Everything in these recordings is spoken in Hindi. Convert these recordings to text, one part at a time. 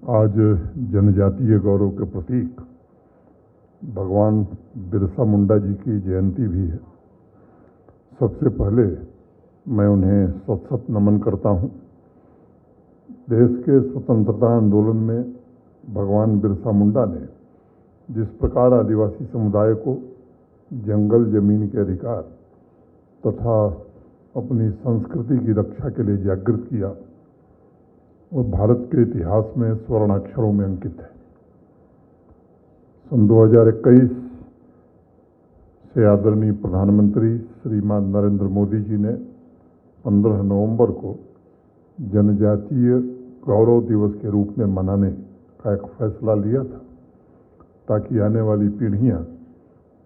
आज जनजातीय गौरव के प्रतीक भगवान बिरसा मुंडा जी की जयंती भी है। सबसे पहले मैं उन्हें सत सत नमन करता हूँ। देश के स्वतंत्रता आंदोलन में भगवान बिरसा मुंडा ने जिस प्रकार आदिवासी समुदाय को जंगल जमीन के अधिकार तथा अपनी संस्कृति की रक्षा के लिए जागृत किया, वह भारत के इतिहास में स्वर्णाक्षरों में अंकित है। सन 2021 से आदरणीय प्रधानमंत्री श्रीमान नरेंद्र मोदी जी ने 15 नवंबर को जनजातीय गौरव दिवस के रूप में मनाने का एक फैसला लिया था, ताकि आने वाली पीढ़ियां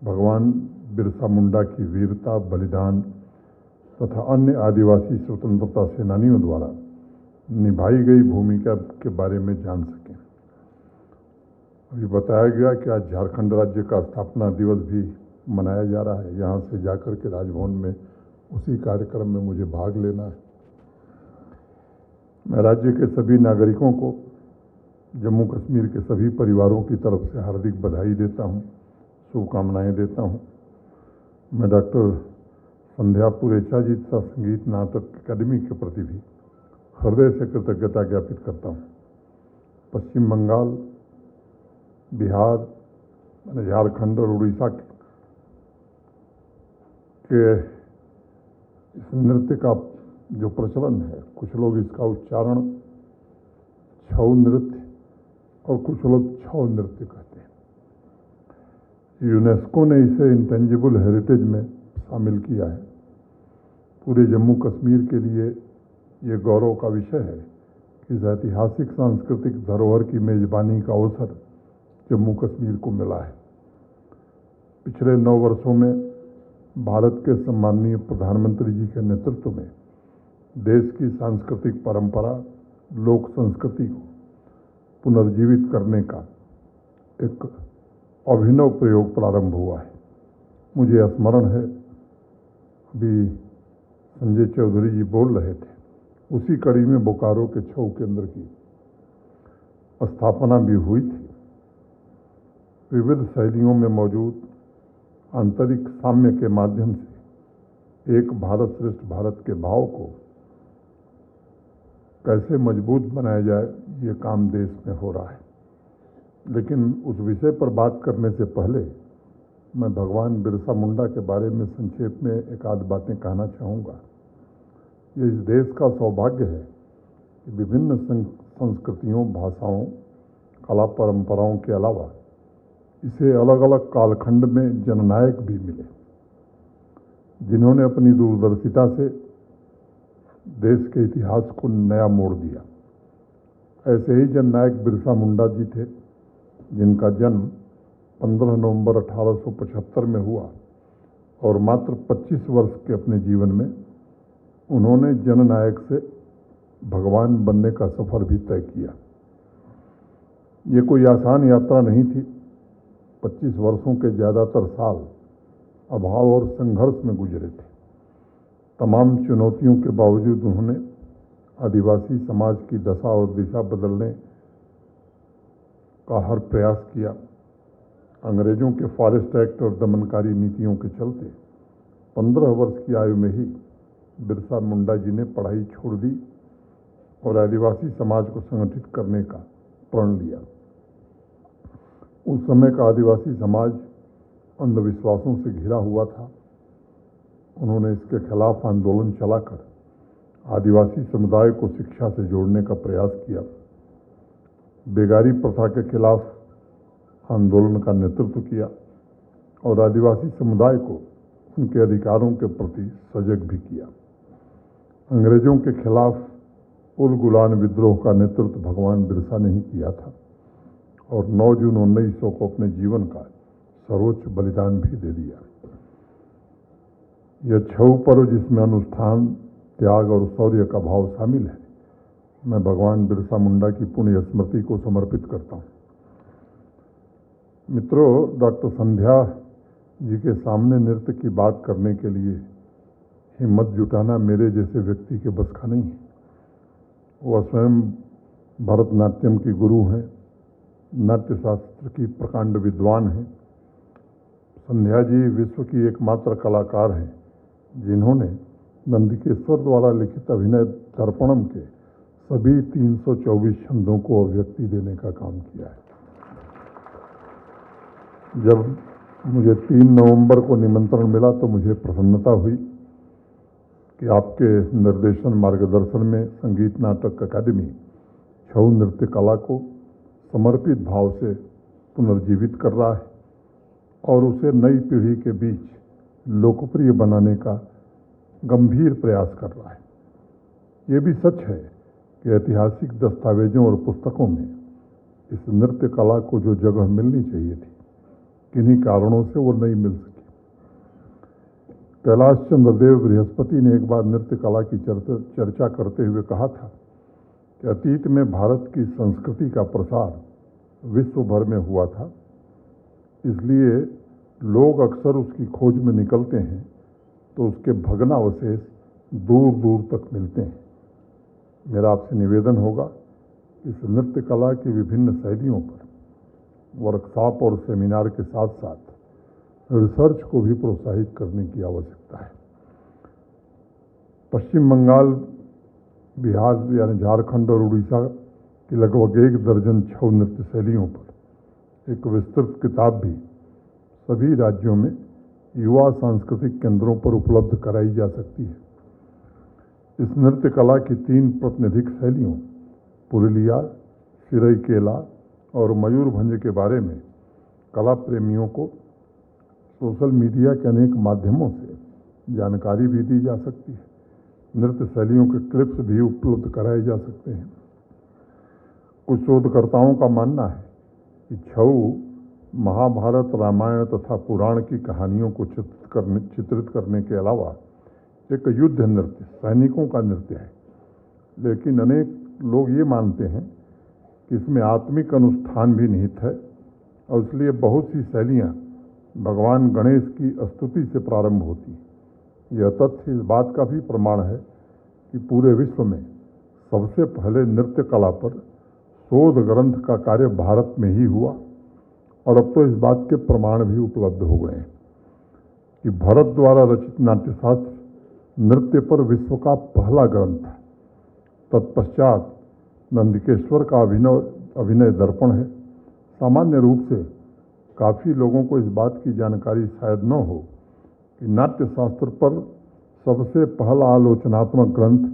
भगवान बिरसा मुंडा की वीरता, बलिदान तथा अन्य आदिवासी स्वतंत्रता सेनानियों द्वारा निभाई गई भूमिका के बारे में जान सकें। अभी बताया गया कि आज झारखंड राज्य का स्थापना दिवस भी मनाया जा रहा है। यहाँ से जाकर के राजभवन में उसी कार्यक्रम में मुझे भाग लेना है। मैं राज्य के सभी नागरिकों को, जम्मू कश्मीर के सभी परिवारों की तरफ से हार्दिक बधाई देता हूँ, शुभकामनाएं देता हूँ। मैं डॉक्टर संध्या पुरेचा जी तथा संगीत नाटक अकादमी के प्रति भी हृदय से कृतज्ञता ज्ञापित करता हूँ। पश्चिम बंगाल, बिहार, झारखंड और उड़ीसा के इस नृत्य का जो प्रचलन है, कुछ लोग इसका उच्चारण छऊ नृत्य और कुछ लोग छऊ नृत्य कहते हैं। यूनेस्को ने इसे इंटेंजिबल हेरिटेज में शामिल किया है। पूरे जम्मू कश्मीर के लिए ये गौरव का विषय है कि इस ऐतिहासिक सांस्कृतिक धरोहर की मेजबानी का अवसर जम्मू कश्मीर को मिला है। पिछले 9 वर्षों में भारत के सम्माननीय प्रधानमंत्री जी के नेतृत्व में देश की सांस्कृतिक परंपरा, लोक संस्कृति को पुनर्जीवित करने का एक अभिनव प्रयोग प्रारंभ हुआ है। मुझे स्मरण है, अभी संजय चौधरी जी बोल रहे थे, उसी कड़ी में बोकारो के छऊ केंद्र की स्थापना भी हुई थी। विविध शैलियों में मौजूद आंतरिक साम्य के माध्यम से एक भारत श्रेष्ठ भारत के भाव को कैसे मजबूत बनाया जाए, ये काम देश में हो रहा है। लेकिन उस विषय पर बात करने से पहले मैं भगवान बिरसा मुंडा के बारे में संक्षेप में एक आध बातें कहना चाहूँगा। ये इस देश का सौभाग्य है कि विभिन्न संस्कृतियों, भाषाओं, कला परंपराओं के अलावा इसे अलग अलग कालखंड में जननायक भी मिले, जिन्होंने अपनी दूरदर्शिता से देश के इतिहास को नया मोड़ दिया। ऐसे ही जननायक बिरसा मुंडा जी थे, जिनका जन्म 15 नवंबर 1875 में हुआ और मात्र 25 वर्ष के अपने जीवन में उन्होंने जननायक से भगवान बनने का सफर भी तय किया। ये कोई आसान यात्रा नहीं थी। 25 वर्षों के ज़्यादातर साल अभाव और संघर्ष में गुजरे थे। तमाम चुनौतियों के बावजूद उन्होंने आदिवासी समाज की दशा और दिशा बदलने का हर प्रयास किया। अंग्रेजों के फॉरेस्ट एक्ट और दमनकारी नीतियों के चलते 15 वर्ष की आयु में ही बिरसा मुंडा जी ने पढ़ाई छोड़ दी और आदिवासी समाज को संगठित करने का प्रण लिया। उस समय का आदिवासी समाज अंधविश्वासों से घिरा हुआ था। उन्होंने इसके खिलाफ आंदोलन चलाकर आदिवासी समुदाय को शिक्षा से जोड़ने का प्रयास किया। बेगारी प्रथा के खिलाफ आंदोलन का नेतृत्व किया और आदिवासी समुदाय को उनके अधिकारों के प्रति सजग भी किया। अंग्रेजों के खिलाफ उल गुलान विद्रोह का नेतृत्व भगवान बिरसा ने ही किया था और 9 जून 1900 को अपने जीवन का सर्वोच्च बलिदान भी दे दिया। यह छऊ पर्व जिसमें अनुष्ठान, त्याग और शौर्य का भाव शामिल है, मैं भगवान बिरसा मुंडा की पुण्य स्मृति को समर्पित करता हूँ। मित्रों, डॉक्टर संध्या जी के सामने नृत्य की बात करने के लिए हिम्मत जुटाना मेरे जैसे व्यक्ति के बस का नहीं है। वह स्वयं भरतनाट्यम की गुरु हैं, नाट्य शास्त्र की प्रकांड विद्वान हैं। संध्या जी विश्व की एकमात्र कलाकार हैं जिन्होंने नंदिकेश्वर द्वारा लिखित अभिनय दर्पणम के सभी 324 छंदों को अभिव्यक्ति देने का काम किया है। जब मुझे 3 नवंबर को निमंत्रण मिला तो मुझे प्रसन्नता हुई कि आपके निर्देशन मार्गदर्शन में संगीत नाटक अकादमी छऊ नृत्य कला को समर्पित भाव से पुनर्जीवित कर रहा है और उसे नई पीढ़ी के बीच लोकप्रिय बनाने का गंभीर प्रयास कर रहा है। ये भी सच है कि ऐतिहासिक दस्तावेजों और पुस्तकों में इस नृत्य कला को जो जगह मिलनी चाहिए थी, किन्हीं कारणों से वो नहीं मिल सकी। कैलाश चंद्र देव बृहस्पति ने एक बार नृत्य कला की चर्चा करते हुए कहा था कि अतीत में भारत की संस्कृति का प्रसार विश्व भर में हुआ था, इसलिए लोग अक्सर उसकी खोज में निकलते हैं तो उसके भग्नावशेष दूर दूर तक मिलते हैं। मेरा आपसे निवेदन होगा इस नृत्य कला की विभिन्न शैलियों पर वर्कशॉप और सेमिनार के साथ साथ रिसर्च को भी प्रोत्साहित करने की आवश्यकता है। पश्चिम बंगाल, बिहार यानी झारखंड और उड़ीसा की लगभग 1 दर्जन छऊ नृत्य शैलियों पर एक विस्तृत किताब भी सभी राज्यों में युवा सांस्कृतिक केंद्रों पर उपलब्ध कराई जा सकती है। इस नृत्य कला की 3 प्रातिनिधिक शैलियों पुरुलिया, सिरईकेला और मयूरभंज के बारे में कला प्रेमियों को सोशल मीडिया के अनेक माध्यमों से जानकारी भी दी जा सकती है। नृत्य शैलियों के क्लिप्स भी उपलब्ध कराए जा सकते हैं। कुछ शोधकर्ताओं का मानना है कि छऊ महाभारत, रामायण तथा पुराण की कहानियों को चित्रित करने के अलावा एक युद्ध नृत्य, सैनिकों का नृत्य है। लेकिन अनेक लोग ये मानते हैं कि इसमें आत्मिक अनुष्ठान भी निहित है और इसलिए बहुत सी शैलियाँ भगवान गणेश की स्तुति से प्रारंभ होती हैं। यह तथ्य इस बात का भी प्रमाण है कि पूरे विश्व में सबसे पहले नृत्य कला पर शोध ग्रंथ का कार्य भारत में ही हुआ और अब तो इस बात के प्रमाण भी उपलब्ध हो गए हैं कि भरत द्वारा रचित नाट्यशास्त्र नृत्य पर विश्व का पहला ग्रंथ है। तत्पश्चात नंदिकेश्वर का अभिनय दर्पण है। सामान्य रूप से काफ़ी लोगों को इस बात की जानकारी शायद न हो कि नाट्यशास्त्र पर सबसे पहला आलोचनात्मक ग्रंथ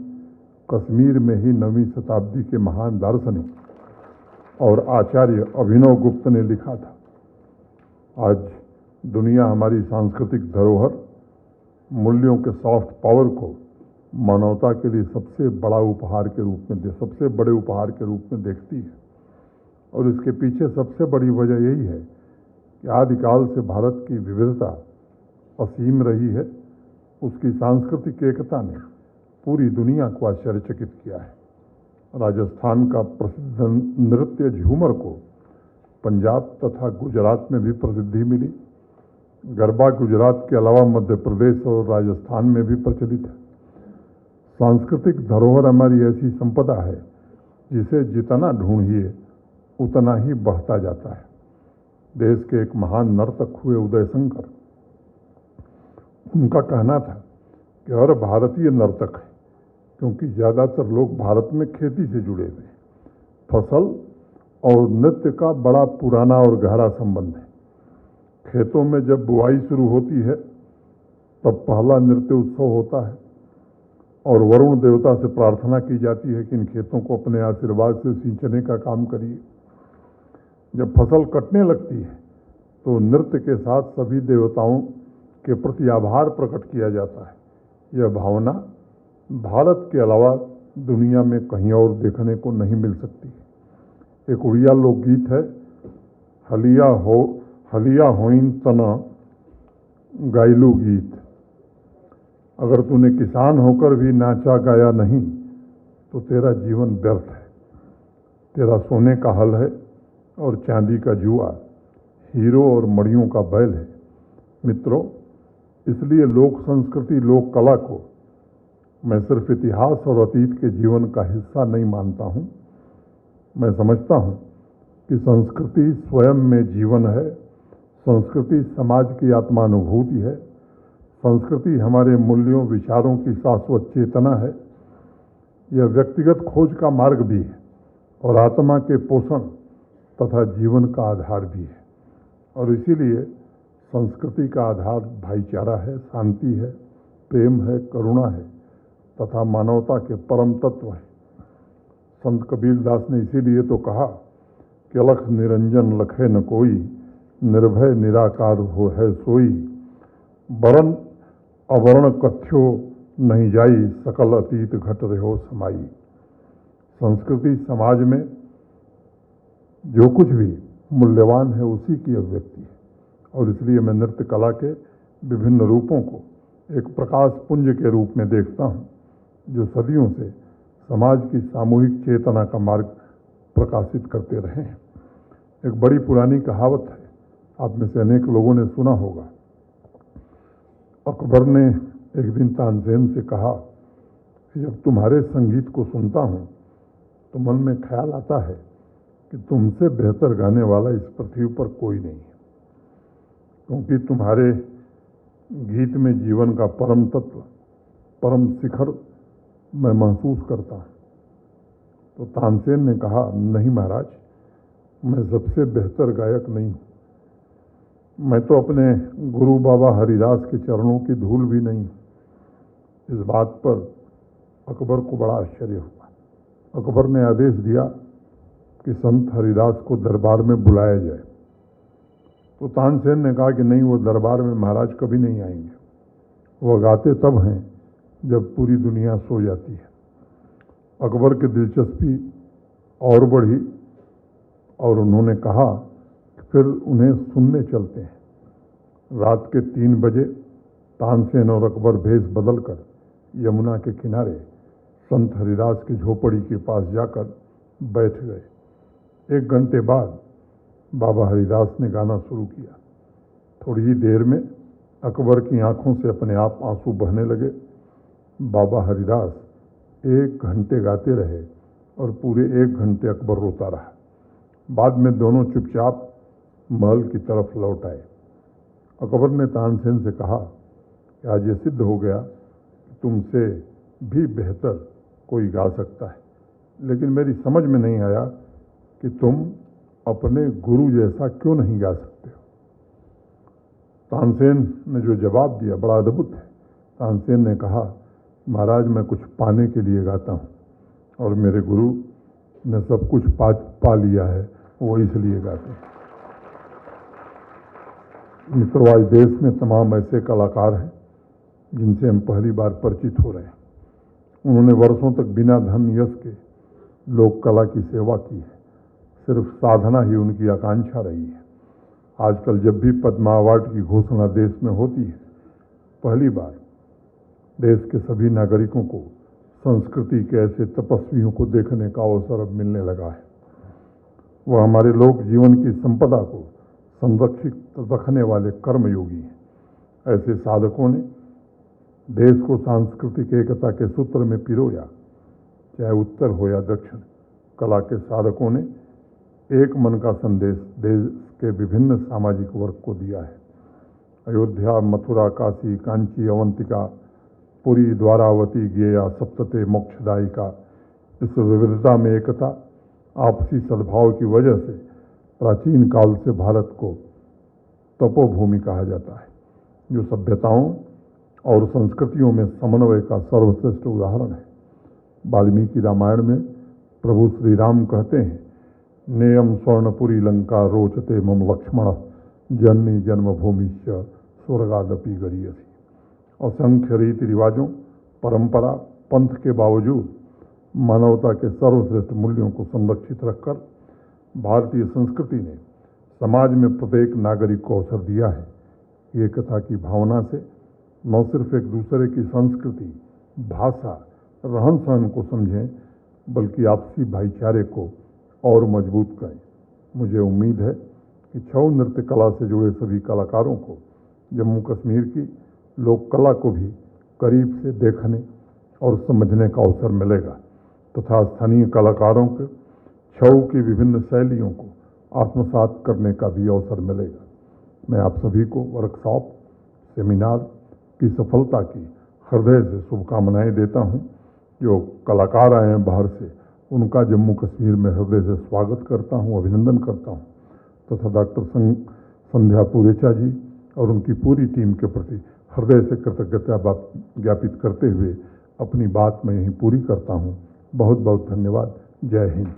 कश्मीर में ही 9वीं शताब्दी के महान दार्शनिक और आचार्य अभिनव गुप्त ने लिखा था। आज दुनिया हमारी सांस्कृतिक धरोहर, मूल्यों के सॉफ्ट पावर को मानवता के लिए सबसे बड़े उपहार के रूप में देखती है और इसके पीछे सबसे बड़ी वजह यही है कि आदिकाल से भारत की विविधता असीम रही है। उसकी सांस्कृतिक एकता ने पूरी दुनिया को आश्चर्यचकित किया है। राजस्थान का प्रसिद्ध नृत्य झूमर को पंजाब तथा गुजरात में भी प्रसिद्धि मिली। गरबा गुजरात के अलावा मध्य प्रदेश और राजस्थान में भी प्रचलित है। सांस्कृतिक धरोहर हमारी ऐसी संपदा है जिसे जितना ढूंढिए उतना ही बढ़ता जाता है। देश के एक महान नर्तक हुए उदय शंकर, उनका कहना था कि हर भारतीय नर्तक है क्योंकि ज़्यादातर लोग भारत में खेती से जुड़े हुए हैं। फसल और नृत्य का बड़ा पुराना और गहरा संबंध है। खेतों में जब बुआई शुरू होती है तब पहला नृत्य उत्सव होता है और वरुण देवता से प्रार्थना की जाती है कि इन खेतों को अपने आशीर्वाद से सींचने का काम करिए। जब फसल कटने लगती है तो नृत्य के साथ सभी देवताओं के प्रति आभार प्रकट किया जाता है। यह भावना भारत के अलावा दुनिया में कहीं और देखने को नहीं मिल सकती। एक उड़िया लोकगीत है, हलिया होइन तना गायलू गीत। अगर तूने किसान होकर भी नाचा गाया नहीं तो तेरा जीवन व्यर्थ है। तेरा सोने का हल है और चांदी का जुआ, हीरो और मड़ियों का बैल है। मित्रों, इसलिए लोक संस्कृति, लोक कला को मैं सिर्फ इतिहास और अतीत के जीवन का हिस्सा नहीं मानता हूँ। मैं समझता हूँ कि संस्कृति स्वयं में जीवन है। संस्कृति समाज की आत्मानुभूति है। संस्कृति हमारे मूल्यों, विचारों की शाश्वत चेतना है। यह व्यक्तिगत खोज का मार्ग भी है और आत्मा के पोषण तथा जीवन का आधार भी है। और इसीलिए संस्कृति का आधार भाईचारा है, शांति है, प्रेम है, करुणा है तथा मानवता के परम तत्व है। संत कबीरदास ने इसीलिए तो कहा कि अलख निरंजन लखे न कोई, निर्भय निराकार हो है सोई, वरण अवर्ण कथ्यो नहीं जाई, सकल अतीत घट रहो समाई। संस्कृति समाज में जो कुछ भी मूल्यवान है उसी की अभिव्यक्ति है। और इसलिए मैं नृत्य कला के विभिन्न रूपों को एक प्रकाश पुंज के रूप में देखता हूँ, जो सदियों से समाज की सामूहिक चेतना का मार्ग प्रकाशित करते रहे हैं। एक बड़ी पुरानी कहावत है, आप में से अनेक लोगों ने सुना होगा। अकबर ने एक दिन तानसेन से कहा कि जब तुम्हारे संगीत को सुनता हूँ तो मन में ख्याल आता है कि तुमसे बेहतर गाने वाला इस पृथ्वी पर कोई नहीं है, क्योंकि तुम्हारे गीत में जीवन का परम तत्व, परम शिखर मैं महसूस करता हूँ। तो तानसेन ने कहा, नहीं महाराज, मैं सबसे बेहतर गायक नहीं हूँ। मैं तो अपने गुरु बाबा हरिदास के चरणों की धूल भी नहीं हूँ। इस बात पर अकबर को बड़ा आश्चर्य हुआ। अकबर ने आदेश दिया कि संत हरिदास को दरबार में बुलाया जाए। तो तानसेन ने कहा कि नहीं, वो दरबार में महाराज कभी नहीं आएंगे। वह गाते तब हैं जब पूरी दुनिया सो जाती है। अकबर की दिलचस्पी और बढ़ी और उन्होंने कहा कि फिर उन्हें सुनने चलते हैं। रात के 3 बजे तानसेन और अकबर भेष बदलकर यमुना के किनारे संत हरिदास की झोपड़ी के पास जाकर बैठ गए। 1 घंटे बाद बाबा हरिदास ने गाना शुरू किया। थोड़ी ही देर में अकबर की आंखों से अपने आप आंसू बहने लगे। बाबा हरिदास 1 घंटे गाते रहे और पूरे 1 घंटे अकबर रोता रहा। बाद में दोनों चुपचाप महल की तरफ लौट आए। अकबर ने तानसेन से कहा कि आज ये सिद्ध हो गया कि तुमसे भी बेहतर कोई गा सकता है, लेकिन मेरी समझ में नहीं आया कि तुम अपने गुरु जैसा क्यों नहीं गा सकते हो। तानसेन ने जो जवाब दिया बड़ा अद्भुत है। तानसेन ने कहा, महाराज, मैं कुछ पाने के लिए गाता हूँ और मेरे गुरु ने सब कुछ पा लिया है, वो इसलिए गाते हैं। मित्रों, आज देश में तमाम ऐसे कलाकार हैं जिनसे हम पहली बार परिचित हो रहे हैं। उन्होंने वर्षों तक बिना धन यश के लोक कला की सेवा की है। सिर्फ साधना ही उनकी आकांक्षा रही है। आजकल जब भी पद्मा अवार्ड की घोषणा देश में होती है, पहली बार देश के सभी नागरिकों को संस्कृति के ऐसे तपस्वियों को देखने का अवसर अब मिलने लगा है। वह हमारे लोक जीवन की संपदा को संरक्षित रखने वाले कर्मयोगी हैं। ऐसे साधकों ने देश को सांस्कृतिक एकता के सूत्र में पिरोया। चाहे उत्तर हो या दक्षिण, कला के साधकों ने एक मन का संदेश देश के विभिन्न सामाजिक वर्ग को दिया है। अयोध्या, मथुरा, काशी, कांची, अवंतिका, पुरी, द्वारावती, गेया, सप्तते मोक्षदायिका, इस विविधता में एकता, आपसी सद्भाव की वजह से प्राचीन काल से भारत को तपोभूमि कहा जाता है, जो सभ्यताओं और संस्कृतियों में समन्वय का सर्वश्रेष्ठ उदाहरण है। वाल्मीकि रामायण में प्रभु श्री राम कहते हैं, नेयम स्वर्णपुरी लंका रोचते मम लक्ष्मण, जननी जन्मभूमिश्च स्वर्गादपि गरीयसी। असंख्य रीति रिवाजों, परंपरा, पंथ के बावजूद मानवता के सर्वश्रेष्ठ मूल्यों को संरक्षित रखकर भारतीय संस्कृति ने समाज में प्रत्येक नागरिक को अवसर दिया है कि एकता की भावना से न सिर्फ एक दूसरे की संस्कृति, भाषा, रहन सहन को समझें, बल्कि आपसी भाईचारे को और मजबूत करें। मुझे उम्मीद है कि छऊ नृत्य कला से जुड़े सभी कलाकारों को जम्मू कश्मीर की लोक कला को भी करीब से देखने और समझने का अवसर मिलेगा तथा स्थानीय कलाकारों के छऊ की विभिन्न शैलियों को आत्मसात करने का भी अवसर मिलेगा। मैं आप सभी को वर्कशॉप, सेमिनार की सफलता की हृदय से शुभकामनाएं देता हूं। जो कलाकार आए हैं बाहर से, उनका जम्मू कश्मीर में हृदय से स्वागत करता हूं, अभिनंदन करता हूं तथा डॉक्टर संध्या पुरेचा जी और उनकी पूरी टीम के प्रति हृदय से कृतज्ञता ज्ञापित करते हुए अपनी बात मैं यहीं पूरी करता हूं। बहुत बहुत धन्यवाद। जय हिंद।